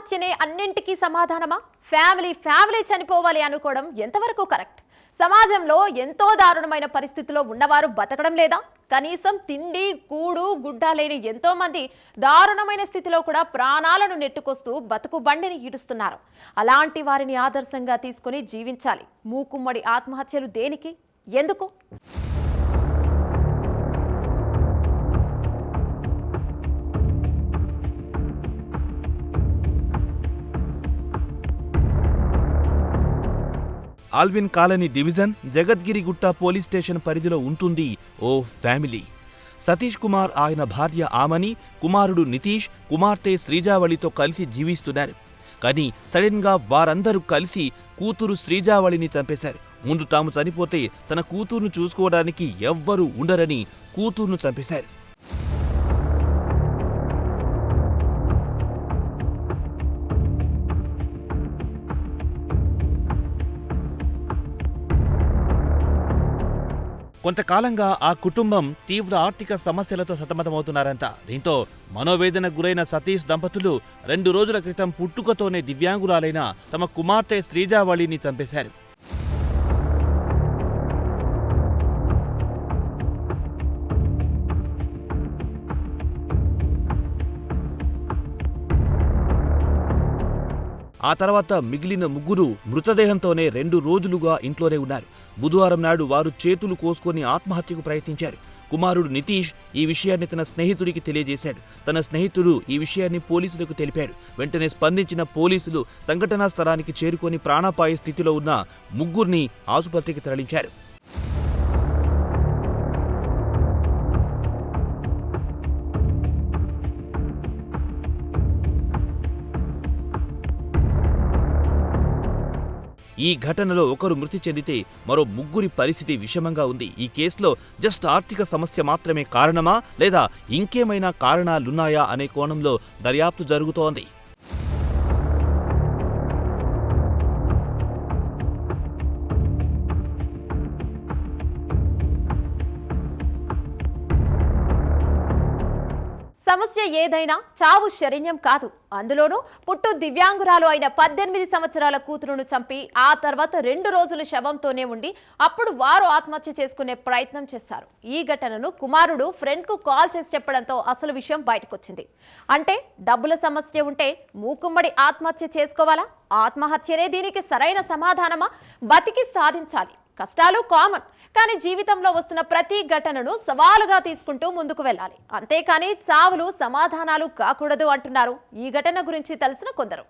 ఆత్మహత్యనే అన్నింటికీ సమాధానమా? ఫ్యామిలీ చనిపోవాలి అనుకోవడం ఎంతవరకు కరెక్ట్? సమాజంలో ఎంతో దారుణమైన పరిస్థితిలో ఉన్నవారు బతకడం లేదా? కనీసం తిండి కూడు గుడ్డ లేని ఎంతో మంది దారుణమైన స్థితిలో కూడా ప్రాణాలను నెట్టుకొస్తూ బతుకు బండిని ఈడుస్తున్నారు. అలాంటి వారిని ఆదర్శంగా తీసుకుని జీవించాలి. మూకుమ్మడి ఆత్మహత్యలు దేనికి, ఎందుకు? Allwyn colony division Jagadgirigutta police station పరిధిలో ఉంటుంది ఓ ఫ్యామిలీ. సతీష్ కుమార్, ఆయన భార్య ఆమని, కుమారుడు నితీష్, కుమార్తె శ్రీజావళితో కలిసి జీవిస్తున్నారు. కానీ సడన్ గా వారందరూ కలిసి కూతురు శ్రీజావళిని చంపేశారు. ముందు తాము చనిపోతే తన కూతురును చూసుకోవడానికి ఎవ్వరూ ఉండరని కూతురును చంపేశారు. కొంతకాలంగా ఆ కుటుంబం తీవ్ర ఆర్థిక సమస్యలతో సతమతమవుతున్నారంట. దీంతో మనోవేదనకు గురైన సతీష్ దంపతులు 2 రోజుల క్రితం పుట్టుకతోనే దివ్యాంగురాలైన తమ కుమార్తె శ్రీజావళిని చంపేశారు. ఆ తర్వాత మిగిలిన ముగ్గురు మృతదేహంతోనే 2 రోజులుగా ఇంట్లోనే ఉన్నారు. బుధవారం నాడు వారు చేతులు కోసుకొని ఆత్మహత్యకు ప్రయత్నించారు. కుమారుడు నితీష్ ఈ విషయాన్ని తన స్నేహితుడికి తెలియజేశాడు. తన స్నేహితుడు ఈ విషయాన్ని పోలీసులకు తెలిపాడు. వెంటనే స్పందించిన పోలీసులు సంఘటనా స్థలానికి చేరుకొని ప్రాణాపాయ స్థితిలో ఉన్న ముగ్గురిని ఆసుపత్రికి తరలించారు. ఈ ఘటనలో ఒకరు మృతి చెందితే మరో ముగ్గురి పరిస్థితి విషమంగా ఉంది. ఈ కేసులో జస్ట్ ఆర్థిక సమస్య మాత్రమే కారణమా, లేదా ఇంకేమైనా కారణాలున్నాయా అనే కోణంలో దర్యాప్తు జరుగుతోంది. సమస్య ఏదైనా చావు శరణ్యం కాదు. అందులోనూ పుట్టు దివ్యాంగురాలు అయిన 18 సంవత్సరాల కూతురును చంపి ఆ తర్వాత 2 రోజులు శవంతోనే ఉండి అప్పుడు వారు ఆత్మహత్య చేసుకునే ప్రయత్నం చేశారు. ఈ ఘటనను కుమారుడు ఫ్రెండ్కు కాల్ చేసి చెప్పడంతో అసలు విషయం బయటకొచ్చింది. అంటే డబ్బుల సమస్య ఉంటే మూకుమ్మడి ఆత్మహత్య చేసుకోవాలా? ఆత్మహత్యనే దీనికి సరైన సమాధానమా? బతికి సాధించాలి. కష్టాలు కామన్, కానీ జీవితంలో వస్తున్న ప్రతి ఘటనను సవాలుగా తీసుకుంటూ ముందుకు వెళ్ళాలి. అంతేకాని చావులు సమాధానాలు కాకూడదు అంటున్నారు ఈ ఘటన గురించి తెలిసిన కొందరు.